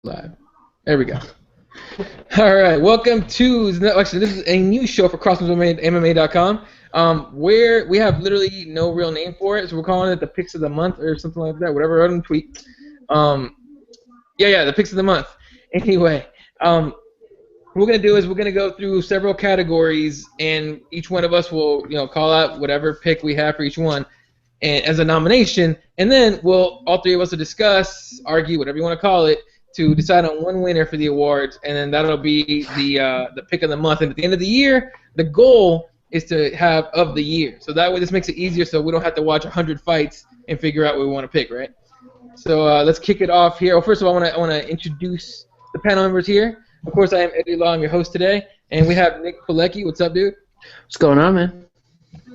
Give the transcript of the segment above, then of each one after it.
Live. There we go. All right, welcome to actually this is a new show for CrossBonesMMA.com, where we have literally no real name for it, so we're calling it the Picks of the Month or something like that. Whatever, I wrote in the tweet. The Picks of the Month. Anyway, what we're gonna do is we're gonna go through several categories, and each one of us will call out whatever pick we have for each one, and as a nomination, and then all three of us will discuss, argue, whatever you want to call it, to decide on one winner for the awards, and then that'll be the pick of the month. And at the end of the year, the goal is to have of the year. So that way, this makes it easier, so we don't have to watch 100 fights and figure out what we want to pick, right? So let's kick it off here. Well, first of all, I want to introduce the panel members here. Of course, I am Eddie Law. I'm your host today, and we have Nick Pilecki. What's up, dude? What's going on, man?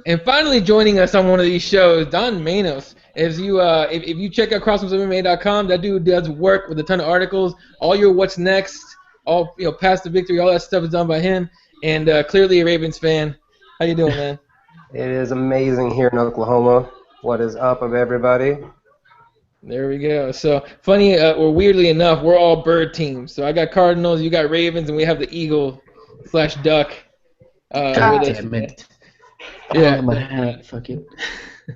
And finally joining us on one of these shows, Don Manos. If you check out CrossBonesMMA.com, that dude does work with a ton of articles. All your what's next, all past the victory, all that stuff is done by him. And clearly a Ravens fan. How you doing, man? It is amazing here in Oklahoma. What is up of everybody? There we go. So funny or weirdly enough, we're all bird teams. So I got Cardinals, you got Ravens, and we have the Eagle/Duck. God damn it. Yeah. My hat. Fuck it.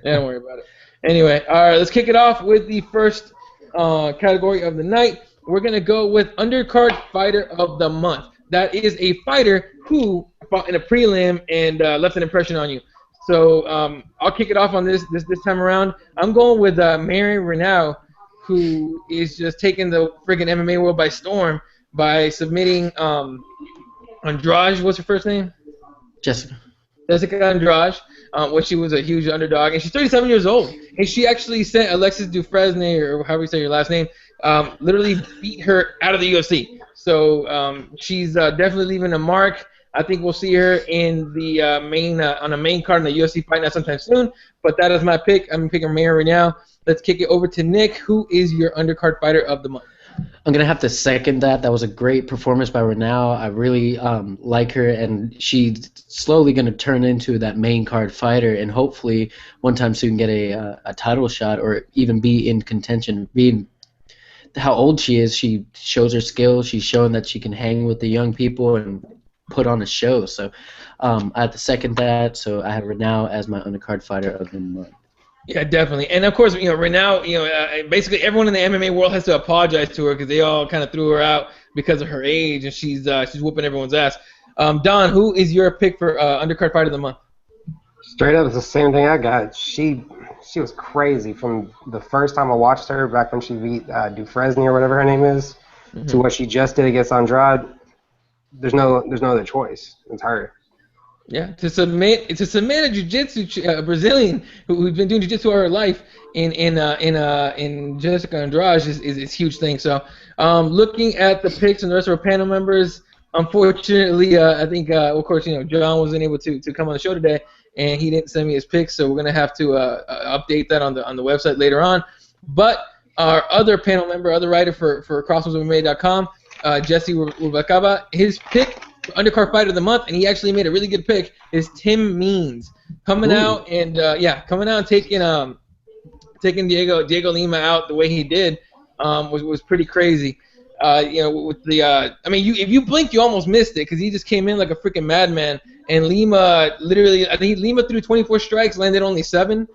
Yeah, don't worry about it. Anyway, all right, let's kick it off with the first category of the night. We're going to go with Undercard Fighter of the Month. That is a fighter who fought in a prelim and left an impression on you. So I'll kick it off on this time around. I'm going with Marion Renaud, who is just taking the friggin' MMA world by storm by submitting Andrade. What's her first name? Jessica Andrade, when she was a huge underdog, and she's 37 years old. And she actually sent Alexis Dufresne, or however you say your last name, literally beat her out of the UFC. So she's definitely leaving a mark. I think we'll see her in the on a main card in the UFC fight night sometime soon. But that is my pick. I'm picking Marion Renaud. Let's kick it over to Nick. Who is your undercard fighter of the month? I'm going to have to second that. That was a great performance by Renaud. I really like her, and she's slowly going to turn into that main card fighter, and hopefully one time soon get a title shot or even be in contention. Being how old she is, she shows her skill. She's showing that she can hang with the young people and put on a show. So I have to second that, so I have Renaud as my undercard fighter of the month. Yeah, definitely. And, of course, Renaud, basically everyone in the MMA world has to apologize to her because they all kind of threw her out because of her age, and she's whooping everyone's ass. Don, who is your pick for undercard fighter of the month? Straight up, it's the same thing I got. She was crazy from the first time I watched her back when she beat Dufresne or whatever her name is, to what she just did against Andrade. There's no other choice. It's her. Yeah, to submit a jiu-jitsu Brazilian who's been doing jiu-jitsu all her life in Jessica Andrade is a huge thing. So looking at the picks and the rest of our panel members, unfortunately, I think of course John wasn't able to come on the show today, and he didn't send me his picks, so we're gonna have to update that on the website later on. But our other panel member, other writer for CrossBonesMMA.com, Jesse Rubalcaba, his pick undercard fighter of the month, and he actually made a really good pick, is Tim Means coming out and taking Diego Lima out the way he did was pretty crazy. With the if you blinked, you almost missed it because he just came in like a freaking madman, and Lima literally, I think Lima threw 24 strikes, landed only 7.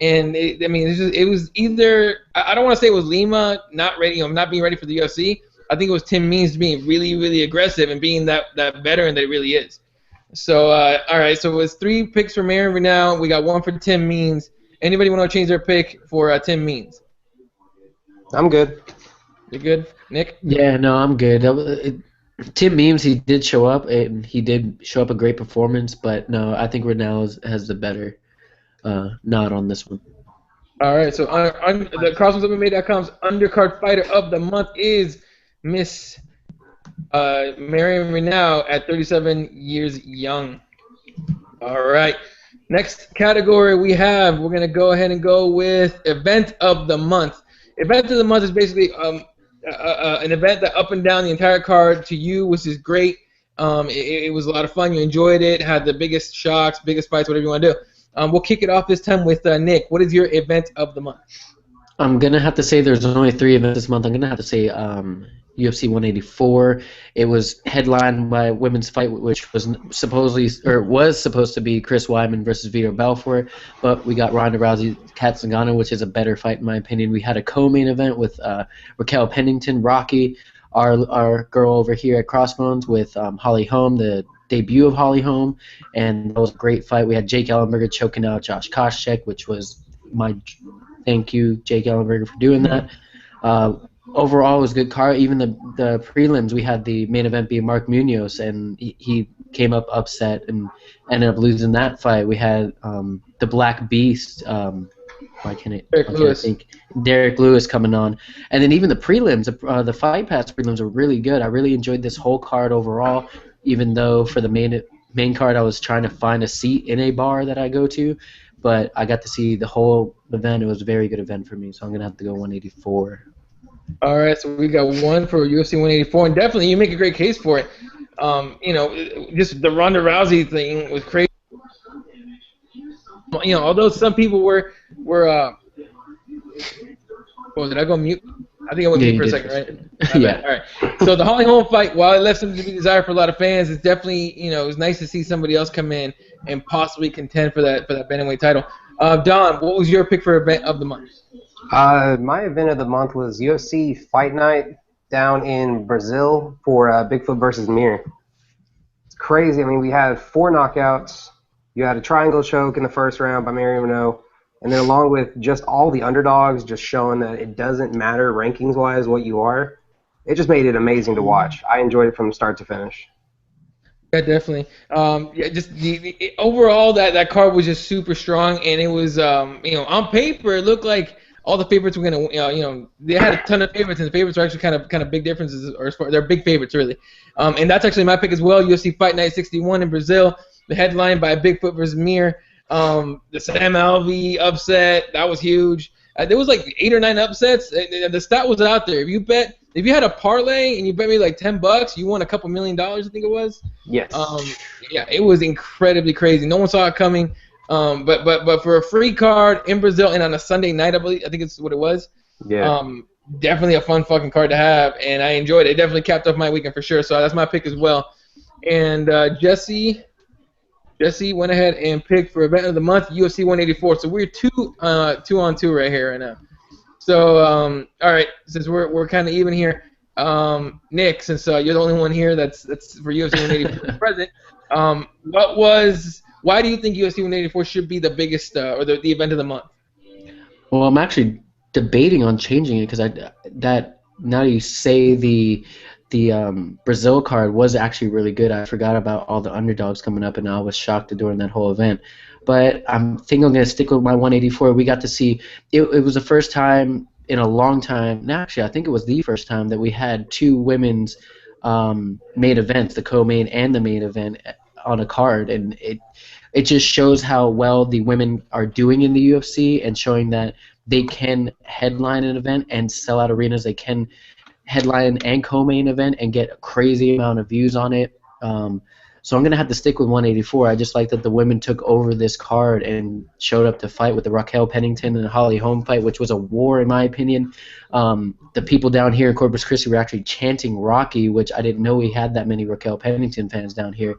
And it was either, I don't want to say it was Lima not being ready for the UFC. I think it was Tim Means being really, really aggressive and being that veteran that he really is. So, all right, so it was 3 picks for Marion Renaud. We got 1 for Tim Means. Anybody want to change their pick for Tim Means? I'm good. You good, Nick? Yeah, no, I'm good. Tim Means, he did show up, and he did show up a great performance, but no, I think Renaud has the better nod on this one. All right, so the CrossBonesMMA.com's undercard fighter of the month is Miss Marion Renaud at 37 years young. All right. Next category we're going to go ahead and go with Event of the Month. Event of the Month is basically an event that up and down the entire card to you, which is great. It was a lot of fun. You enjoyed it, had the biggest shocks, biggest fights, whatever you want to do. We'll kick it off this time with Nick. What is your Event of the Month? I'm going to have to say there's only 3 events this month. I'm going to have to say UFC 184. It was headlined by a women's fight, which was supposed to be Chris Weidman versus Vitor Belfort, but we got Ronda Rousey, Kat Zingano, which is a better fight in my opinion. We had a co-main event with Raquel Pennington, Rocky, our girl over here at Crossbones, with Holly Holm, the debut of Holly Holm, and that was a great fight. We had Jake Ellenberger choking out Josh Koscheck, which was my thank you, Jake Ellenberger, for doing that. Overall, it was a good card. Even the prelims, we had the main event being Mark Munoz, and he came up upset and ended up losing that fight. We had the Black Beast. Derek Lewis coming on, and then even the prelims, the Fight Pass prelims were really good. I really enjoyed this whole card overall. Even though for the main card, I was trying to find a seat in a bar that I go to, but I got to see the whole event. It was a very good event for me, so I'm gonna have to go 184. All right, so we got one for UFC 184, and definitely you make a great case for it. Just the Ronda Rousey thing was crazy. Although some people were did I go mute? I think I went mute for a second, right? Yeah. All right. So the Holly Holm fight, while it left something to be desired for a lot of fans, it's definitely, it was nice to see somebody else come in and possibly contend for that bantamweight title. Don, what was your pick for event of the month? My event of the month was UFC Fight Night down in Brazil for Bigfoot versus Mir. It's crazy. I mean, we had 4 knockouts. You had a triangle choke in the first round by Marion Renault. And then along with just all the underdogs just showing that it doesn't matter rankings-wise what you are, it just made it amazing to watch. I enjoyed it from start to finish. Yeah, definitely. Just the overall, that card was just super strong, and it was, on paper, it looked like all the favorites were going to, they had a ton of favorites, and the favorites are actually kind of big differences, or they're big favorites, really. And that's actually my pick as well, UFC Fight Night 61 in Brazil, the headline by Bigfoot versus Mir. The Sam Alvey upset, that was huge. There was like 8 or 9 upsets. The stat was out there. If you had a parlay and you bet me like $10, you won a couple $1 million, I think it was. Yes. It was incredibly crazy. No one saw it coming. But for a free card in Brazil and on a Sunday night, I think it's what it was. Yeah. Definitely a fun fucking card to have, and I enjoyed it. It definitely capped off my weekend for sure. So that's my pick as well. And Jesse went ahead and picked for event of the month UFC 184. So we're 2 on 2 right here right now. So all right, since we're kind of even here, Nick, since you're the only one here that's for UFC 184 present, why do you think UFC 184 should be the biggest or the event of the month? Well, I'm actually debating on changing it because now you say the Brazil card was actually really good. I forgot about all the underdogs coming up, and I was shocked during that whole event. But I think I'm going to stick with my 184. We got to see it was the first time in a long time. No, actually, I think it was the first time that we had 2 women's main events, the co-main and the main event, on a card, and it just shows how well the women are doing in the UFC and showing that they can headline an event and sell out arenas. They can headline and co-main event and get a crazy amount of views on it. So I'm going to have to stick with 184. I just like that the women took over this card and showed up to fight with the Raquel Pennington and Holly Holm fight, which was a war in my opinion. The people down here in Corpus Christi were actually chanting Rocky, which I didn't know we had that many Raquel Pennington fans down here.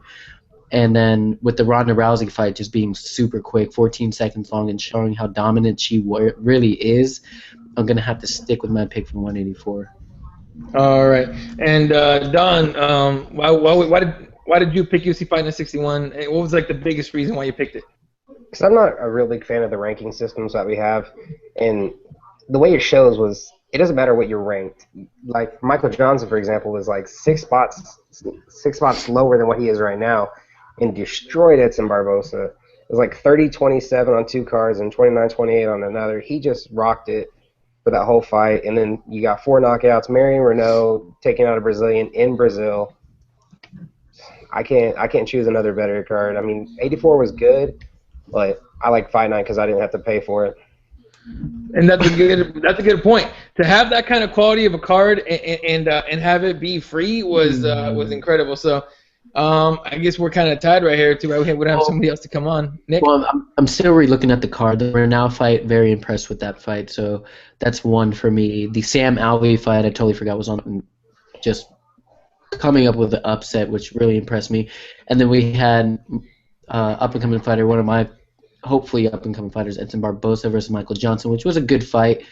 And then with the Ronda Rousey fight just being super quick, 14 seconds long, and showing how dominant she really is, I'm going to have to stick with my pick from 184. All right. And Don, why did you pick UFC Fight Night 61? And what was like the biggest reason why you picked it? Because I'm not a real big fan of the ranking systems that we have, and the way it shows was it doesn't matter what you're ranked. Like Michael Johnson, for example, was like 6 spots lower than what he is right now, and destroyed Edson Barbosa. It was like 30-27 on 2 cards and 29-28 on another. He just rocked it for that whole fight. And then you got 4 knockouts. Marion Renault taking out a Brazilian in Brazil. I can't choose another better card. I mean, 84 was good, but I like Fight Night because I didn't have to pay for it. And that's a good point. To have that kind of quality of a card and have it be free was incredible. So I guess we're kind of tied right here too. Right? We would have somebody else to come on. Nick? Well, I'm still re-looking at the card. The Renault fight, very impressed with that fight. So that's one for me. The Sam Alvey fight, I totally forgot was on just coming up with the upset, which really impressed me. And then we had up-and-coming fighter, one of my hopefully up-and-coming fighters, Edson Barbosa versus Michael Johnson, which was a good fight.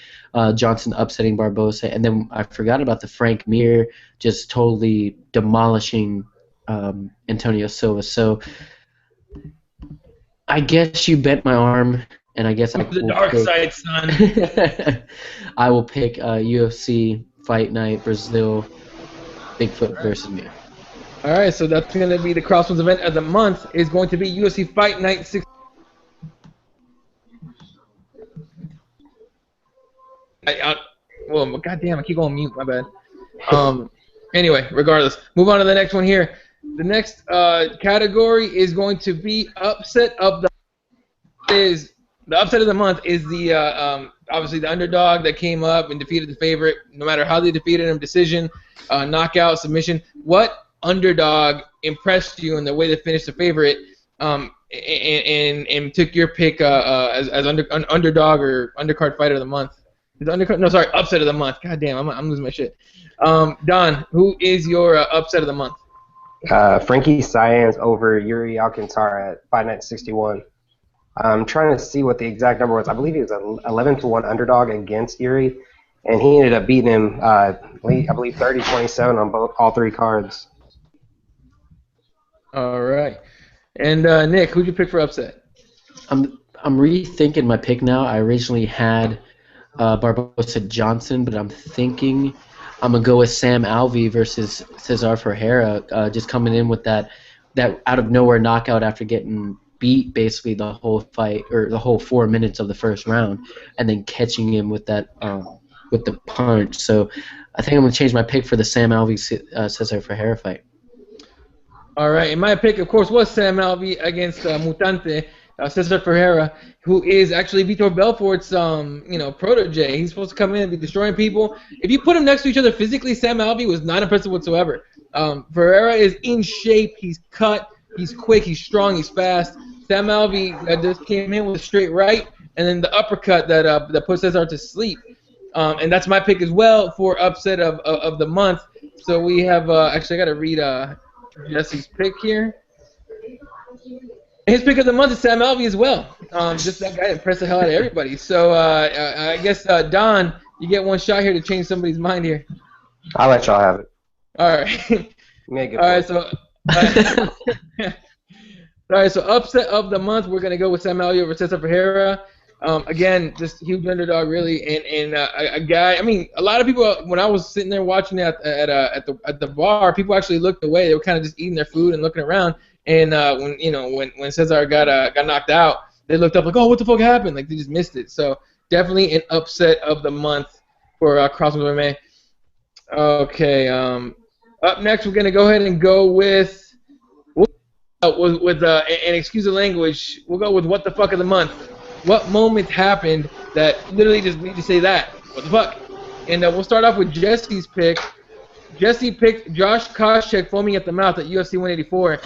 Johnson upsetting Barbosa. And then I forgot about the Frank Mir just totally demolishing Antonio Silva. So I guess you bent my arm, and I guess I the dark side, son. I will pick UFC Fight Night Brazil, Bigfoot versus Mir. All right, so that's going to be the CrossBones event of the month. Is going to be UFC Fight Night 6. Well, goddamn, I keep going mute. My bad. Anyway, regardless, move on to the next one here. The next category is going to be upset of the upset of the month is the obviously the underdog that came up and defeated the favorite. No matter how they defeated him, decision, knockout, submission. What underdog impressed you in the way they finished the favorite, and took your pick as underdog or undercard fighter of the month? Upset of the month. God damn, I'm losing my shit. Don, who is your upset of the month? Frankie Saenz over Yuri Alcantara at Fight Night 61. I'm trying to see what the exact number was. I believe he was an 11-1 underdog against Yuri, and he ended up beating him, I believe, 30-27 on all three cards. All right. And Nick, who'd you pick for upset? I'm rethinking my pick now. I originally had Barbosa Johnson, but I'm thinking I'm gonna go with Sam Alvey versus Cesar Ferreira, just coming in with that out of nowhere knockout after getting beat basically the whole fight or the whole 4 minutes of the first round, and then catching him with that with the punch. So I think I'm gonna change my pick for the Sam Alvey Cesar Ferreira fight. All right, and my pick, of course, was Sam Alvey against Mutante. Cesar Ferreira, who is actually Vitor Belfort's, protege. He's supposed to come in and be destroying people. If you put them next to each other physically, Sam Alvey was not impressive whatsoever. Ferreira is in shape. He's cut. He's quick. He's strong. He's fast. Sam Alvey just came in with a straight right, and then the uppercut that put Cesar to sleep. And that's my pick as well for upset of the month. So we have actually I got to read Jesse's pick here. His pick of the month is Sam Alvey as well. Just that guy impressed the hell out of everybody. So I guess, Don, you get one shot here to change somebody's mind here. I'll let y'all have it. All right. All right, so upset of the month, we're going to go with Sam Alvey over Cesar Ferreira. Again, just huge underdog, really, and a guy. I mean, a lot of people. When I was sitting there watching at the bar, people actually looked away. They were kind of just eating their food and looking around. And when Cesar got knocked out, they looked up like, oh, what the fuck happened? Like they just missed it. So definitely an upset of the month for CrossBones MMA. Okay. Up next, we're gonna go ahead and go with and excuse the language. We'll go with what the fuck of the month. What moment happened that literally just made you say that? What the fuck? And we'll start off with Jesse's pick. Jesse picked Josh Koscheck foaming at the mouth at UFC 184.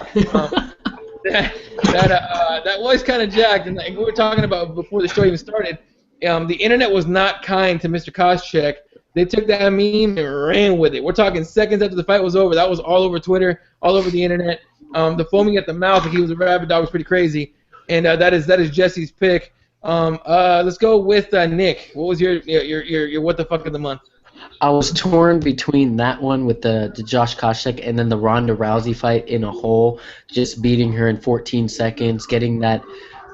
That was kind of jacked, and like we were talking about before the show even started. The internet was not kind to Mr. Koscheck. They took that meme and ran with it. We're talking seconds after the fight was over. That was all over Twitter, all over the internet. The foaming at the mouth, like he was a rabid dog, was pretty crazy. And that is Jesse's pick. Let's go with Nick. What was your what the fuck of the month? I was torn between that one with the Josh Koscheck and then the Ronda Rousey fight in a hole, just beating her in 14 seconds, getting that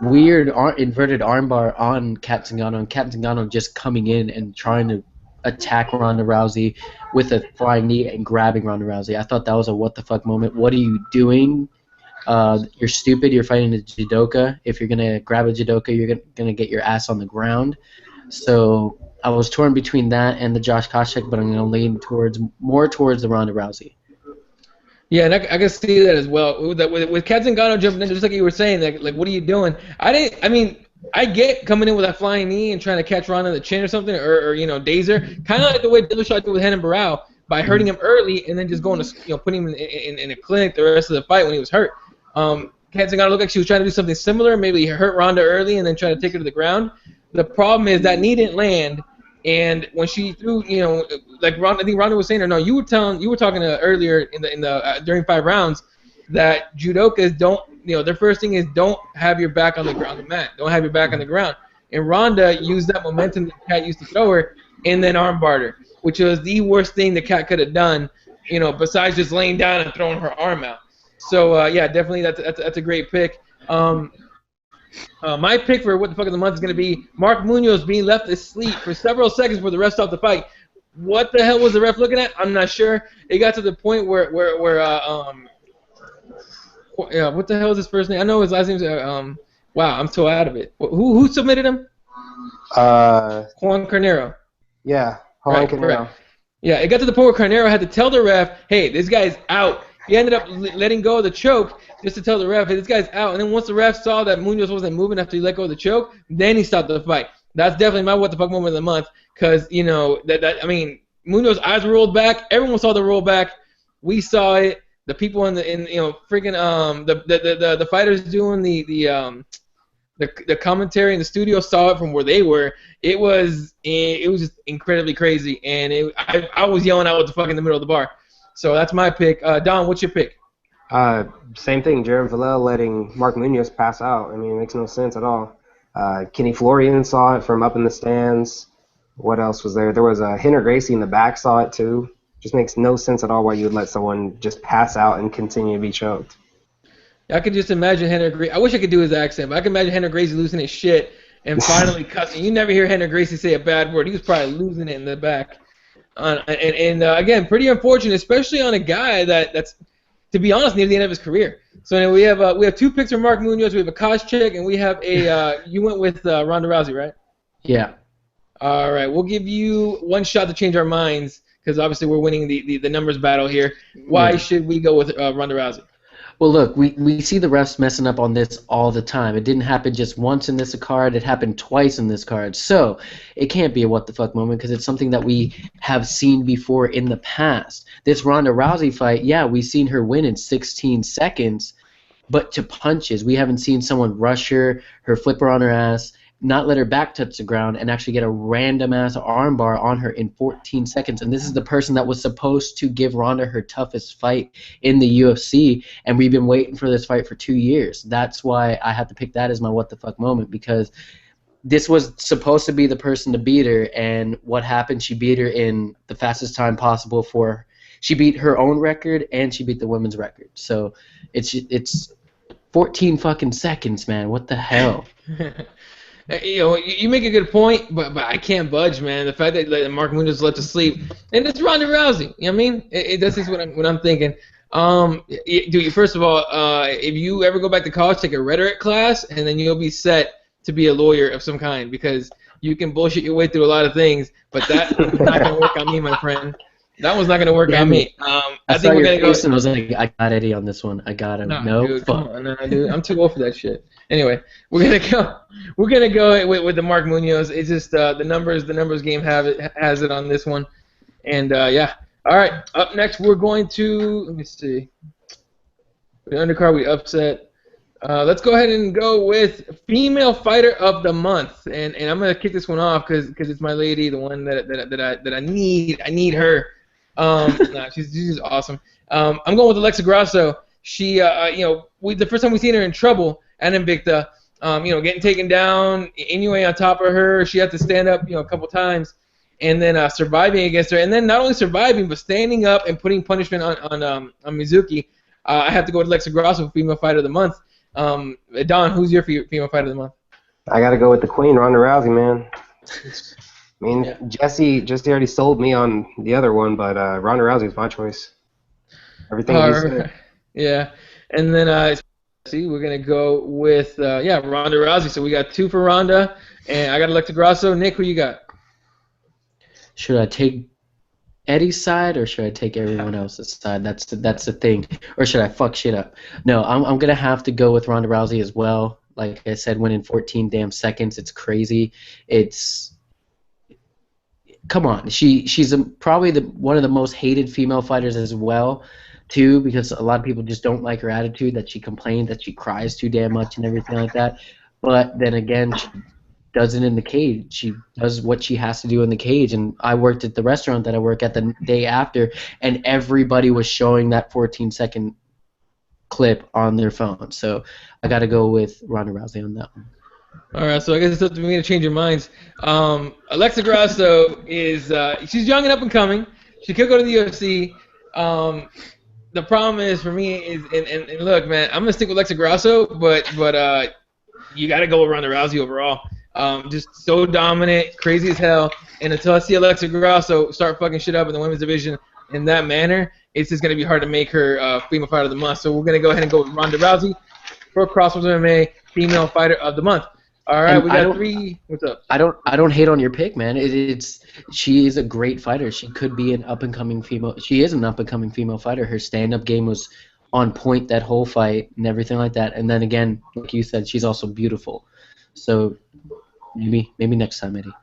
weird inverted armbar on Cat Zingano, and Cat Zingano just coming in and trying to attack Ronda Rousey with a flying knee and grabbing Ronda Rousey. I thought that was a what the fuck moment. What are you doing? You're stupid. You're fighting a judoka. If you're going to grab a judoka, you're going to get your ass on the ground. So I was torn between that and the Josh Koscheck, but I'm going to lean more towards the Ronda Rousey. Yeah, and I can see that as well. With Cat Zingano jumping in, just like you were saying, like what are you doing? I get coming in with a flying knee and trying to catch Ronda in the chin or something, or dazer, kind of like the way Dillashaw did with Renan Barão by hurting him early and then just going to putting him in a clinic the rest of the fight when he was hurt. Cat Zingano looked like she was trying to do something similar. Maybe he hurt Ronda early and then try to take her to the ground. The problem is that knee didn't land, And when she threw, like Ronda, I think Ronda was saying, or no, you were talking earlier in the during 5 rounds that judokas don't, their first thing is don't have your back on the ground, the mat, don't have your back on the ground. And Ronda used that momentum that Kat used to throw her, and then armbarred her, which was the worst thing the Kat could have done, besides just laying down and throwing her arm out. So yeah, definitely that's a great pick. My pick for what the fuck of the month is going to be Mark Munoz being left asleep for several seconds before the ref stopped the fight. What the hell was the ref looking at? I'm not sure. It got to the point where what the hell is his first name? I know his last name's wow, I'm so out of it. Who submitted him? Juan Carnero. Yeah, Juan Carnero. Correct. Yeah, it got to the point where Carnero had to tell the ref, hey, this guy's out. He ended up letting go of the choke just to tell the ref, hey, this guy's out. And then once the ref saw that Munoz wasn't moving after he let go of the choke, then he stopped the fight. That's definitely my what the fuck moment of the month, because I mean, Munoz's eyes were rolled back. Everyone saw the roll back. We saw it. The people freaking the fighters doing the commentary in the studio saw it from where they were. It was just incredibly crazy, and I was yelling out what the fuck in the middle of the bar. So that's my pick. Don, what's your pick? Same thing. Jared Villel letting Mark Munoz pass out. I mean, it makes no sense at all. Kenny Florian saw it from up in the stands. What else was there? There was Henry Gracie in the back saw it too. Just makes no sense at all why you would let someone just pass out and continue to be choked. I could just imagine Henry Gracie. I wish I could do his accent, but I can imagine Henry Gracie losing his shit and finally cussing. You never hear Henry Gracie say a bad word. He was probably losing it in the back. Again, pretty unfortunate, especially on a guy that's, to be honest, near the end of his career. So anyway, we have 2 picks from Mark Munoz. We have a Koscheck, and we have a you went with Ronda Rousey, right? Yeah. All right, we'll give you one shot to change our minds because obviously we're winning the numbers battle here. Why should we go with Ronda Rousey? Well, look, we see the refs messing up on this all the time. It didn't happen just once in this card. It happened twice in this card. So it can't be a what the fuck moment because it's something that we have seen before in the past. This Ronda Rousey fight, yeah, we've seen her win in 16 seconds, but to punches. We haven't seen someone rush her flipper on her ass, not let her back touch the ground, and actually get a random-ass armbar on her in 14 seconds. And this is the person that was supposed to give Ronda her toughest fight in the UFC, and we've been waiting for this fight for 2 years. That's why I had to pick that as my what-the-fuck moment, because this was supposed to be the person to beat her, and what happened? She beat her in the fastest time possible for her. She beat her own record, and she beat the women's record. So it's 14 fucking seconds, man. What the hell? You make a good point, but I can't budge, man. The fact that Mark Munoz left to sleep, and it's Ronda Rousey. You know what I mean? That's just what I'm thinking. Dude, first of all, if you ever go back to college, take a rhetoric class, and then you'll be set to be a lawyer of some kind because you can bullshit your way through a lot of things, but that's not gonna work on me, my friend. That one's not gonna work on me. I think we're gonna go. And I was like, I got Eddie on this one. I got him. No, dude, come on, no, dude. I'm too old for that shit. Anyway, we're gonna go with the Mark Munoz. It's just the numbers game has it on this one, and yeah. All right, up next we're going to let me see. The undercard we upset. Let's go ahead and go with female fighter of the month, and I'm gonna kick this one off because it's my lady, the one that I need. I need her. She's awesome. I'm going with Alexa Grasso. She, the first time we seen her in trouble at Invicta, getting taken down, Inoue on top of her. She had to stand up, a couple times, and then surviving against her, and then not only surviving but standing up and putting punishment on Mizuki. I have to go with Alexa Grasso, female fighter of the month. Don, who's your female fighter of the month? I got to go with the queen, Ronda Rousey, man. I mean, yeah. Jesse already sold me on the other one, but Ronda Rousey's my choice. Everything you said. Yeah, and then we're gonna go with Ronda Rousey. So we got 2 for Ronda, and I got Alexa Grasso. Nick, who you got? Should I take Eddie's side or should I take everyone else's side? That's the thing. Or should I fuck shit up? No, I'm gonna have to go with Ronda Rousey as well. Like I said, winning 14 damn seconds. It's crazy. Come on, she's probably one of the most hated female fighters as well, too, because a lot of people just don't like her attitude, that she complains, that she cries too damn much and everything like that. But then again, she does it in the cage. She does what she has to do in the cage. And I worked at the restaurant that I work at the day after, and everybody was showing that 14-second clip on their phone. So I got to go with Ronda Rousey on that one. All right, so I guess it's up to me to change your minds. Alexa Grasso is she's young and up and coming. She could go to the UFC. The problem is for me is and look, man, I'm gonna stick with Alexa Grasso, but you got to go with Ronda Rousey overall. Just so dominant, crazy as hell. And until I see Alexa Grasso start fucking shit up in the women's division in that manner, it's just gonna be hard to make her female fighter of the month. So we're gonna go ahead and go with Ronda Rousey for CrossBones MMA female fighter of the month. All right, we got 3. What's up? I don't hate on your pick, man. She is a great fighter. She could be an up and coming female. She is an up and coming female fighter. Her stand up game was on point that whole fight and everything like that. And then again, like you said, she's also beautiful. So maybe next time, Eddie.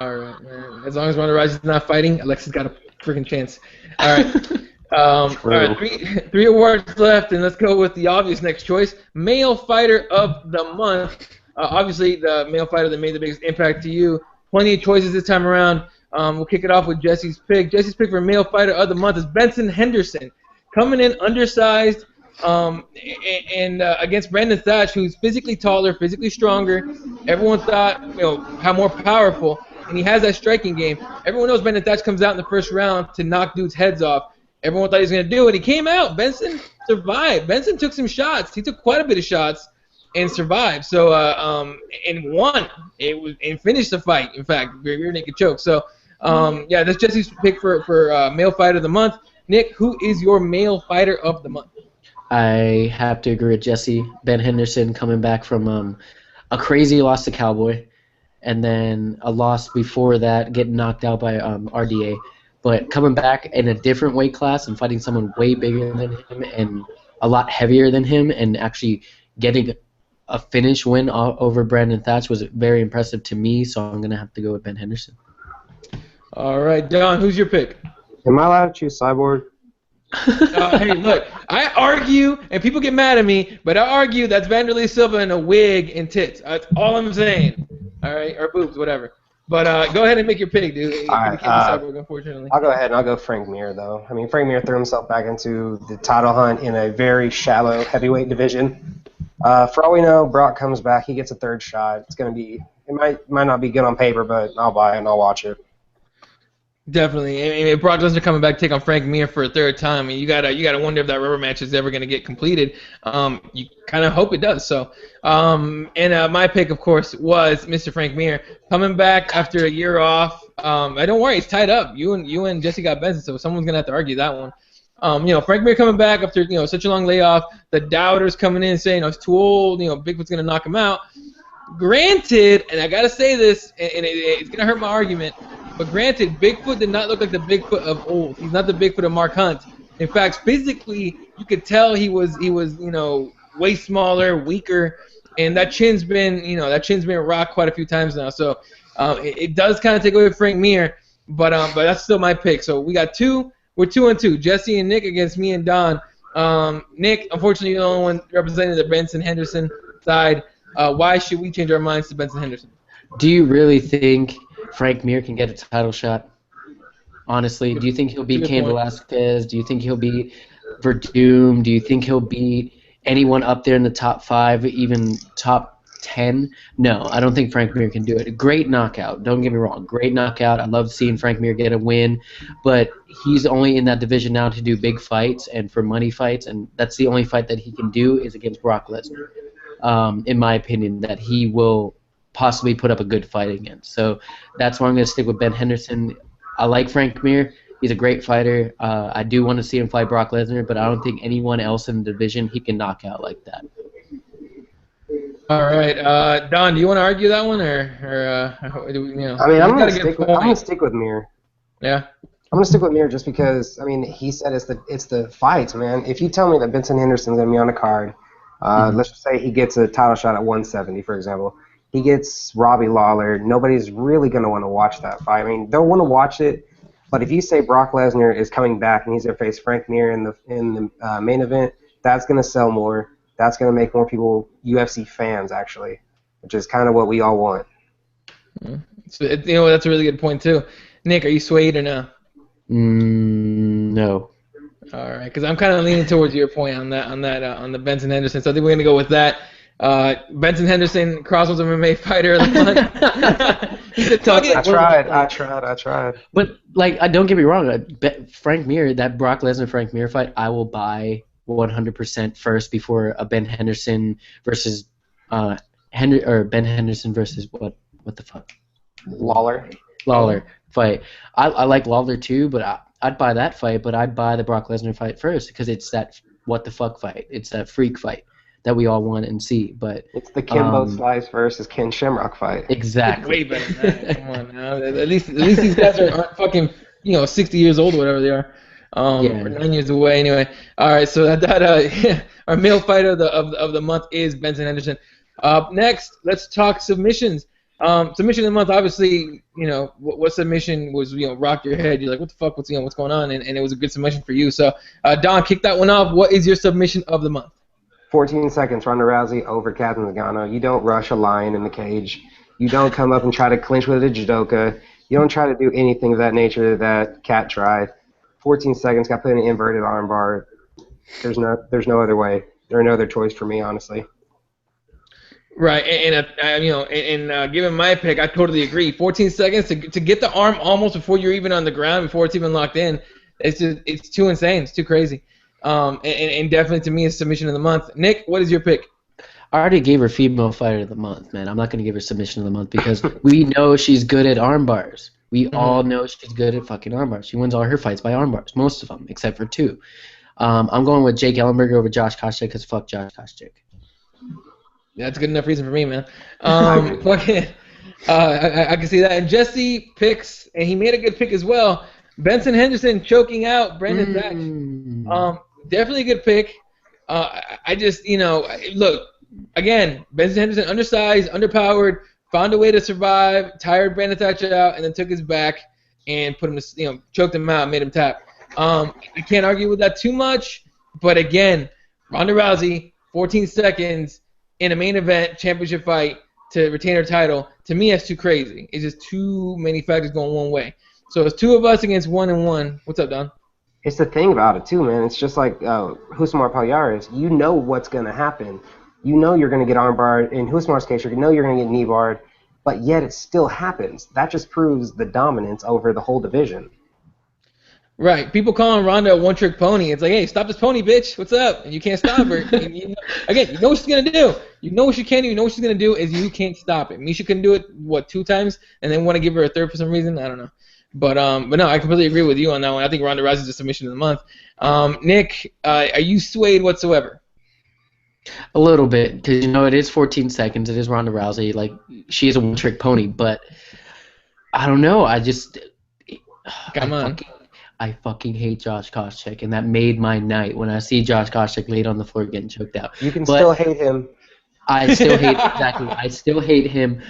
All right, man. As long as Ronda Rousey's not fighting, Alexa's got a freaking chance. All right. All right, three awards left, and let's go with the obvious next choice: male fighter of the month. Obviously, the male fighter that made the biggest impact to you. Plenty of choices this time around. We'll kick it off with Jesse's pick. Jesse's pick for male fighter of the month is Benson Henderson, coming in undersized and against Brandon Thatch, who's physically taller, physically stronger. Everyone thought, how more powerful, and he has that striking game. Everyone knows Brandon Thatch comes out in the first round to knock dudes' heads off. Everyone thought he was going to do it. He came out. Benson survived. Benson took some shots. He took quite a bit of shots and survived. So and won. And finished the fight. In fact, rear naked choke. So that's Jesse's pick for male fighter of the month. Nick, who is your male fighter of the month? I have to agree with Jesse. Ben Henderson coming back from a crazy loss to Cowboy, and then a loss before that, getting knocked out by RDA. But coming back in a different weight class and fighting someone way bigger than him and a lot heavier than him, and actually getting a finish win over Brandon Thatch was very impressive to me, so I'm going to have to go with Ben Henderson. All right, Don, who's your pick? Am I allowed to choose Cyborg? Hey, look, I argue, and people get mad at me, but I argue that's Vanderlei Silva in a wig and tits. That's all I'm saying. All right, or boobs, whatever. But go ahead and make your pick, dude. All right, Cyborg, unfortunately. I'll go ahead and I'll go Frank Mir, though. I mean, Frank Mir threw himself back into the title hunt in a very shallow heavyweight division. For all we know, Brock comes back. He gets a third shot. It's going to be – it might not be good on paper, but I'll buy it and I'll watch it. Definitely. I mean, if Brock Lesnar coming back to take on Frank Mir for a third time, I mean, you gotta wonder if that rubber match is ever gonna get completed. You kind of hope it does. So, my pick, of course, was Mr. Frank Mir coming back after a year off. Don't worry, it's tied up. You and Jesse got Benson, so someone's gonna have to argue that one. Frank Mir coming back after such a long layoff. The doubters coming in saying he's too old. Bigfoot's gonna knock him out. Granted, and I gotta say this, and it's gonna hurt my argument. But granted, Bigfoot did not look like the Bigfoot of old. He's not the Bigfoot of Mark Hunt. In fact, physically, you could tell he was way smaller, weaker, and that chin's been rocked quite a few times now. So it does kind of take away Frank Mir, but that's still my pick. So we're 2-2. Jesse and Nick against me and Don. Nick, unfortunately, you're the only one representing the Benson Henderson side. Why should we change our minds to Benson Henderson? Do you really think Frank Mir can get a title shot? Honestly, do you think he'll beat Cain Velasquez? Do you think he'll beat Verdum? Do you think he'll beat anyone up there in the top 5, even top 10? No, I don't think Frank Mir can do it. A great knockout. Don't get me wrong. Great knockout. I love seeing Frank Mir get a win, but he's only in that division now to do big fights and for money fights, and that's the only fight that he can do is against Brock Lesnar. In my opinion, that he will possibly put up a good fight against. So that's why I'm going to stick with Ben Henderson. I like Frank Mir. He's a great fighter. I do want to see him fight Brock Lesnar, but I don't think anyone else in the division he can knock out like that. All right, Don, do you want to argue that one, or I mean, I'm going to stick with Mir. Yeah. I'm going to stick with Mir just because, I mean, he said it's the fights, man. If you tell me that Benson Henderson's going to be on the card, let's just say he gets a title shot at 170, for example. He gets Robbie Lawler. Nobody's really going to want to watch that fight. I mean, they'll want to watch it, but if you say Brock Lesnar is coming back and he's going to face Frank Mir in the main event, that's going to sell more. That's going to make more people UFC fans, actually, which is kind of what we all want. So, that's a really good point too. Nick, are you swayed or no? No. All right, because I'm kind of leaning towards your point on on the Benson Henderson. So I think we're gonna go with that. Benson Henderson, CrossBones MMA fighter of the month. He's a target. I tried. But like, don't get me wrong. Frank Mir, that Brock Lesnar Frank Mir fight, I will buy 100% first before a Ben Henderson versus Ben Henderson versus what the fuck? Lawler fight. I like Lawler too, but I'd buy that fight, but I'd buy the Brock Lesnar fight first because it's that what the fuck fight. It's that freak fight that we all want and see. But it's the Kimbo Slice versus Ken Shamrock fight. Exactly. Way better than that. Come on now. At least these guys aren't fucking 60 years old or whatever they are. Or 9 years away anyway. All right, so our male fighter of the month is Benson Henderson. Next, let's talk submissions. Submission of the month, obviously, what submission was, rocked your head. You're like, what the fuck, what's going on? And it was a good submission for you. So, Don, kick that one off. What is your submission of the month? 14 seconds, Ronda Rousey over Kat Zingano. You don't rush a lion in the cage. You don't come up and try to clinch with a judoka. You don't try to do anything of that nature that Kat tried. 14 seconds, got put in an inverted armbar. There's no other way. There's no other choice for me, honestly. Right, and given my pick, I totally agree. 14 seconds to get the arm almost before you're even on the ground, before it's even locked in, it's too insane. It's too crazy. And definitely to me, it's submission of the month. Nick, what is your pick? I already gave her female fighter of the month, man. I'm not going to give her submission of the month because we know she's good at arm bars. We all know she's good at fucking arm bars. She wins all her fights by arm bars, most of them, except for 2. I'm going with Jake Ellenberger over Josh Koscheck because fuck Josh Koscheck. That's a good enough reason for me, man. I can see that. And Jesse picks, and he made a good pick as well. Benson Henderson choking out Brendan Thatch. Definitely a good pick. I just, look, again, Benson Henderson, undersized, underpowered, found a way to survive, tired Brandon Thatcher out, and then took his back and put him to, choked him out, made him tap. I can't argue with that too much, but again, Ronda Rousey, 14 seconds in a main event championship fight to retain her title, to me that's too crazy. It's just too many factors going one way. So it's 2 of us against 1 and 1. What's up, Don? It's the thing about it too, man. It's just like Husmar Palhares. You know what's going to happen. You know you're going to get armbarred. In Husmar's case, you know you're going to get knee barred, but yet it still happens. That just proves the dominance over the whole division. Right. People calling Ronda a one-trick pony. It's like, hey, stop this pony, bitch. What's up? And you can't stop her. And again, you know what she's going to do. You know what she can do. You know what she's going to do is you can't stop it. Misha couldn't do it, 2 times, and then want to give her a third for some reason? I don't know. But no, I completely agree with you on that one. I think Ronda Rousey's a submission of the month. Nick, are you swayed whatsoever? A little bit, because it is 14 seconds. It is Ronda Rousey. Like, she is a one-trick pony, but I don't know. I just I fucking hate Josh Koscheck, and that made my night when I see Josh Koscheck laid on the floor getting choked out. You can still hate him. I still hate I still hate him.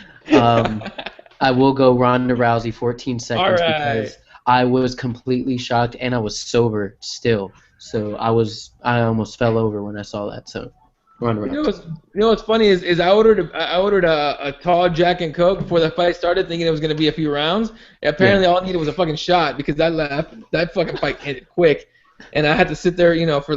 I will go Ronda Rousey 14 seconds because I was completely shocked and I was sober still. So I almost fell over when I saw that. So Ronda Rousey. You know what's funny is I ordered a tall Jack and Coke before the fight started, thinking it was gonna be a few rounds. Apparently, all I needed was a fucking shot because that fucking fight ended quick, and I had to sit there, for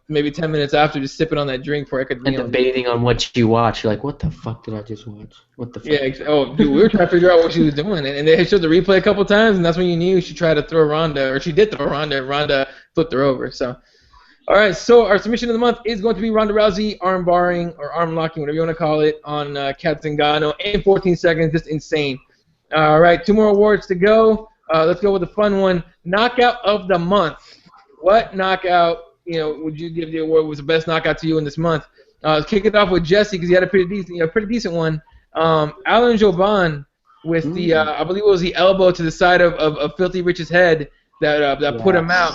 maybe 10 minutes after, just sipping on that drink before I could. And debating on what you watch, you're like, what the fuck did I just watch? What the fuck? Yeah. Oh, dude, we were trying to figure out what she was doing, and they showed the replay a couple times, and that's when you knew she tried to throw Ronda, or she did throw Ronda, and Ronda flipped her over. So. All right, so our submission of the month is going to be Ronda Rousey arm barring or arm locking, whatever you want to call it, on Kat Zingano in 14 seconds. Just insane. All right, 2 more awards to go. Let's go with the fun one. Knockout of the month. What knockout, would you give the award was the best knockout to you in this month? Let's kick it off with Jesse because he had a pretty decent one. Alan Jouban with the, I believe it was the elbow to the side of Filthy Rich's head that put him out.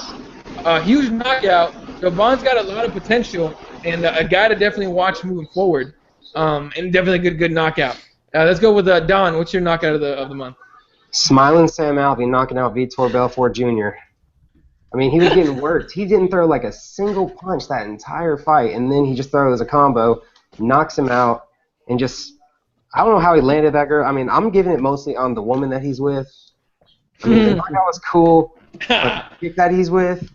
Huge knockout. Jouban's got a lot of potential and a guy to definitely watch moving forward. And definitely a good knockout. Let's go with Don. What's your knockout of the month? Smiling Sam Alvey knocking out Vitor Belfort Jr. I mean, he was getting worked. He didn't throw like a single punch that entire fight, and then he just throws a combo, knocks him out, and just I don't know how he landed that girl. I mean, I'm giving it mostly on the woman that he's with. I mean, the knockout was cool, but the chick that he's with,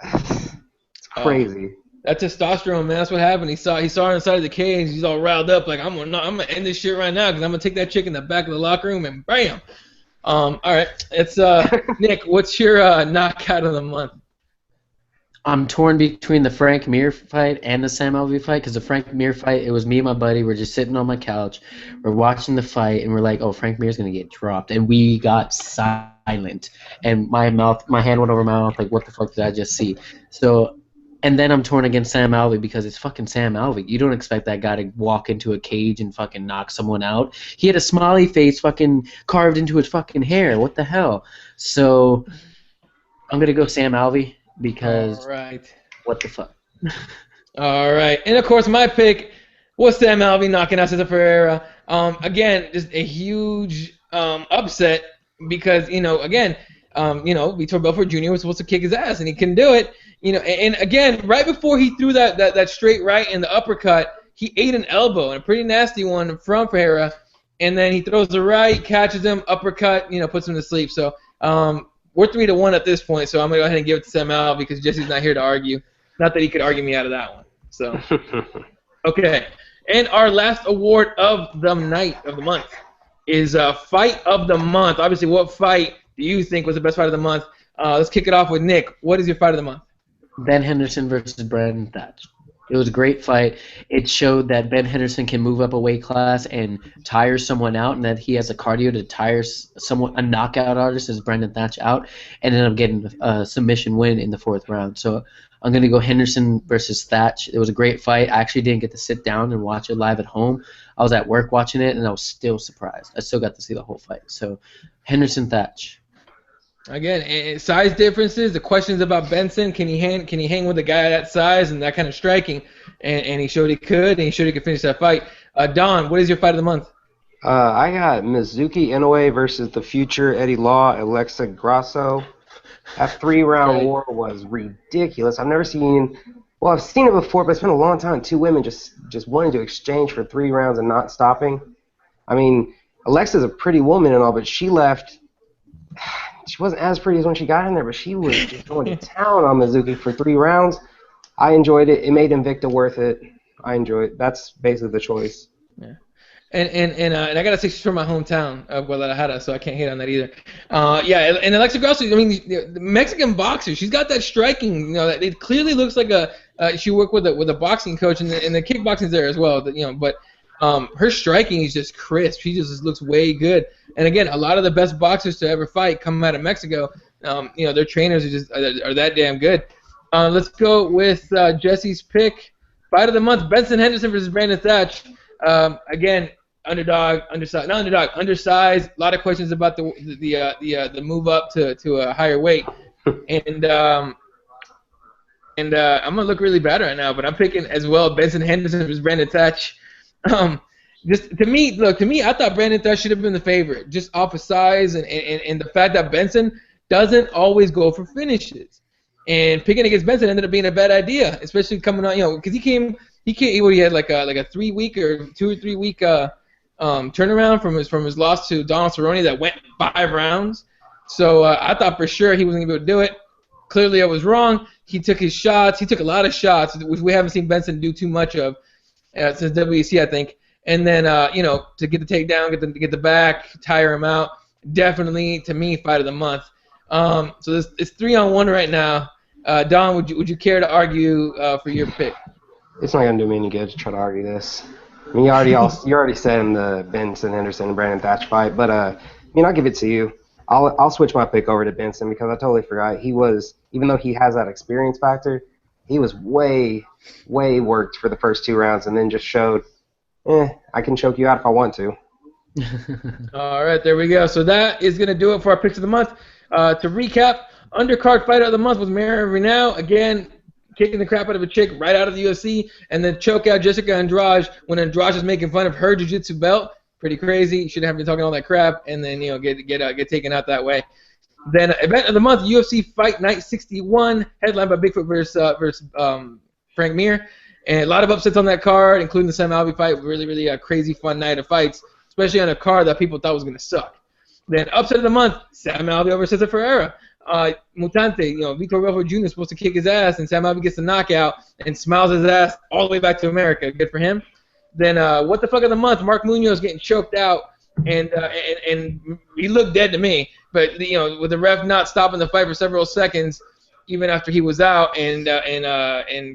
it's crazy. That testosterone, man. That's what happened. He saw her inside of the cage. He's all riled up, like I'm gonna end this shit right now because I'm gonna take that chick in the back of the locker room and bam. All right, it's Nick. What's your knockout of the month? I'm torn between the Frank Mir fight and the Sam Alvey fight, because the Frank Mir fight, it was me and my buddy. We're just sitting on my couch. We're watching the fight, and we're like, oh, Frank Mir's going to get dropped. And we got silent. And my hand went over my mouth, like, what the fuck did I just see? So, and then I'm torn against Sam Alvey because it's fucking Sam Alvey. You don't expect that guy to walk into a cage and fucking knock someone out. He had a smiley face fucking carved into his fucking hair. What the hell? So, I'm going to go Sam Alvey. Because what the fuck? All right, and of course my pick was Sam Alvey knocking out Cesar Ferreira. Again, just a huge upset because Vitor Belfort Jr. was supposed to kick his ass and he couldn't do it. And again, right before he threw that straight right and the uppercut, he ate an elbow and a pretty nasty one from Ferreira, and then he throws the right, catches him, uppercut, puts him to sleep. So. We're 3-1 at this point, so I'm going to go ahead and give it to Sam Alvey because Jesse's not here to argue. Not that he could argue me out of that one. So, okay. And our last award of the night, of the month, is Fight of the Month. Obviously, what fight do you think was the best fight of the month? Let's kick it off with Nick. What is your fight of the month? Ben Henderson versus Brandon Thatch. It was a great fight. It showed that Ben Henderson can move up a weight class and tire someone out, and that he has a cardio to tire a knockout artist as Brandon Thatch out, and ended up getting a submission win in the 4th round. So I'm going to go Henderson versus Thatch. It was a great fight. I actually didn't get to sit down and watch it live at home. I was at work watching it, and I was still surprised. I still got to see the whole fight. So Henderson Thatch. Again, size differences. The questions about Benson: can he hang with a guy that size and that kind of striking? And he showed he could, and he showed he could finish that fight. Don, what is your fight of the month? I got Mizuki Inoue versus the future Eddie Law, Alexa Grasso. That 3-round war was ridiculous. I've seen it before, but it's been a long time. 2 women just wanting to exchange for 3 rounds and not stopping. I mean, Alexa's a pretty woman and all, but she left. She wasn't as pretty as when she got in there, but she was just going to town on Mizuki for 3 rounds. I enjoyed it. It made Invicta worth it. I enjoyed it. That's basically the choice. Yeah. And I gotta say she's from my hometown of Guadalajara, so I can't hate on that either. And Alexa Grasso, I mean, the Mexican boxer, she's got that striking. That it clearly looks like she worked with a boxing coach, and the kickboxing's there as well. But her striking is just crisp. She just looks way good. And again, a lot of the best boxers to ever fight come out of Mexico. Their trainers are that damn good. Let's go with Jesse's pick. Fight of the month: Benson Henderson versus Brandon Thatch. Again, undersized. A lot of questions about the move up to a higher weight. And I'm gonna look really bad right now, but I'm picking as well Benson Henderson versus Brandon Thatch. Just to me, I thought Brandon Thatch should have been the favorite, just off of size and the fact that Benson doesn't always go for finishes. And picking against Benson ended up being a bad idea, especially coming on, because he had like a 3-week or 2 or 3 week turnaround from his loss to Donald Cerrone that went 5 rounds. So I thought for sure he wasn't gonna be able to do it. Clearly I was wrong. He took his shots. He took a lot of shots, which we haven't seen Benson do too much of since WEC, I think. And then to get the takedown, get the back, tire him out. Definitely, to me, fight of the month. So it's 3-on-1 right now. Don, would you care to argue for your pick? It's not gonna do me any good to try to argue this. I mean, you already said in the Benson Henderson and Brandon Thatch fight, but I'll give it to you. I'll switch my pick over to Benson because I totally forgot. Even though he has that experience factor, he was way worked for the first 2 rounds and then just showed, I can choke you out if I want to. All right, there we go. So that is going to do it for our picks of the month. To recap, undercard fighter of the month was Marion Reneau. Again, kicking the crap out of a chick right out of the UFC, and then choke out Jessica Andrade when Andrade is making fun of her jiu-jitsu belt. Pretty crazy. You shouldn't have been talking all that crap, and then get taken out that way. Then event of the month, UFC Fight Night 61, headlined by Bigfoot versus Frank Mir, and a lot of upsets on that card, including the Sam Alvey fight. Really, really crazy fun night of fights. especially on a card that people thought was going to suck. Then upset of the month, Sam Alvey over Cesar Ferreira. Mutante, Vitor Belfort Jr. is supposed to kick his ass, and Sam Alvey gets the knockout and smiles his ass all the way back to America. Good for him. Then what the fuck of the month, Mark Munoz getting choked out, and he looked dead to me. But with the ref not stopping the fight for several seconds, even after he was out, and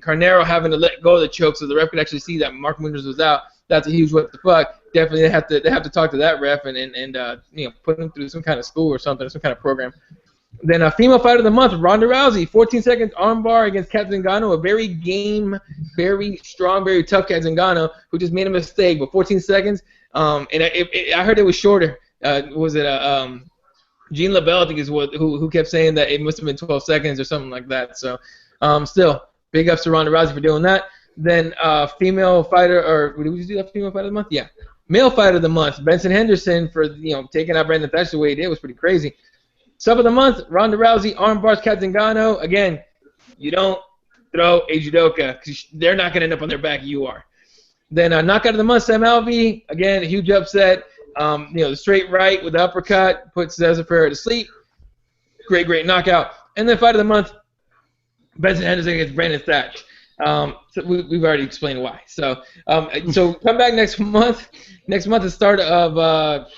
Carnero having to let go of the choke so the ref could actually see that Mark Munoz was out. That's a huge what the fuck. Definitely they have to talk to that ref and put him through some kind of school or something, some kind of program. Then female fighter of the month, Ronda Rousey, 14 seconds armbar against Kat Zingano, a very game, very strong, very tough Kat Zingano who just made a mistake, but 14 seconds. I heard it was shorter. Was it Jean LaBelle, I think, is who kept saying that it must have been 12 seconds or something like that. So, still, big ups to Ronda Rousey for doing that. Then female fighter, or did we just do that female fighter of the month? Yeah. Male fighter of the month, Benson Henderson for taking out Brandon Thatcher the way he did was pretty crazy. Sub of the month, Ronda Rousey armbars Kat Zingano. Again, you don't throw a judoka because they're not going to end up on their back. You are. Then knockout of the month, Sam Alvey. Again, a huge upset. The straight right with the uppercut puts Cesar Ferreira to sleep. Great knockout. And then fight of the month, Benson Henderson against Brandon Thatch. So we've already explained why. So come back next month. Next month, the start of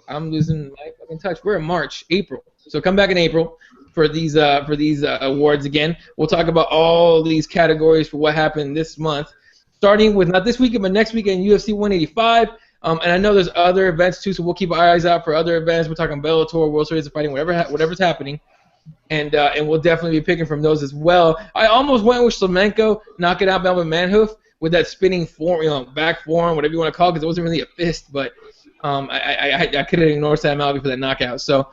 I'm losing my fucking touch. We're in March, April. So come back in April for these awards again. We'll talk about all these categories for what happened this month, starting with not this weekend but next weekend, UFC 185. And I know there's other events too, so we'll keep our eyes out for other events. We're talking Bellator, World Series of Fighting, whatever's happening. And we'll definitely be picking from those as well. I almost went with Slemenko, knocking out Melvin Manhoof with that spinning form, back form, whatever you want to call it, because it wasn't really a fist, but I couldn't ignore Sam Alvey for that knockout. So,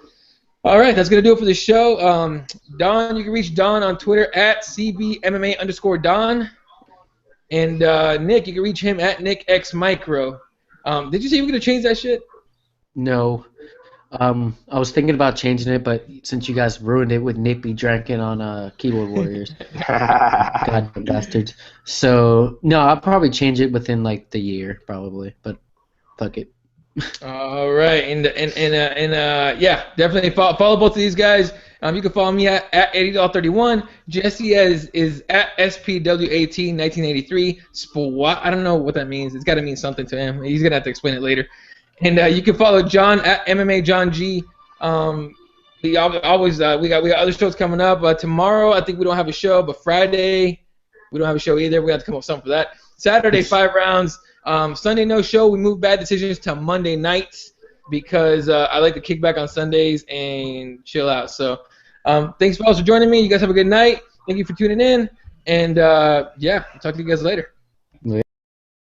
all right, that's going to do it for the show. Don, you can reach Don on Twitter at CBMMA_Don. And Nick, you can reach him at NickXMicro. Did you say you were going to change that shit? No. I was thinking about changing it, but since you guys ruined it with Nick be drinking on Keyboard Warriors. Goddamn bastards. So, no, I'll probably change it within, the year, probably. But fuck it. All right, and yeah, definitely follow both of these guys. You can follow me at $80.31. Jesse is at SPWAT1983. Spwat. I don't know what that means. It's got to mean something to him. He's gonna have to explain it later. And you can follow John at MMA John G. We got other shows coming up. Tomorrow I think we don't have a show, but Friday we don't have a show either. We have to come up with something for that. Saturday 5 rounds. Sunday no show. We moved Bad Decisions to Monday nights because I like to kick back on Sundays and chill out. So thanks for joining me. You guys have a good night. Thank you for tuning in. And yeah, I'll talk to you guys later.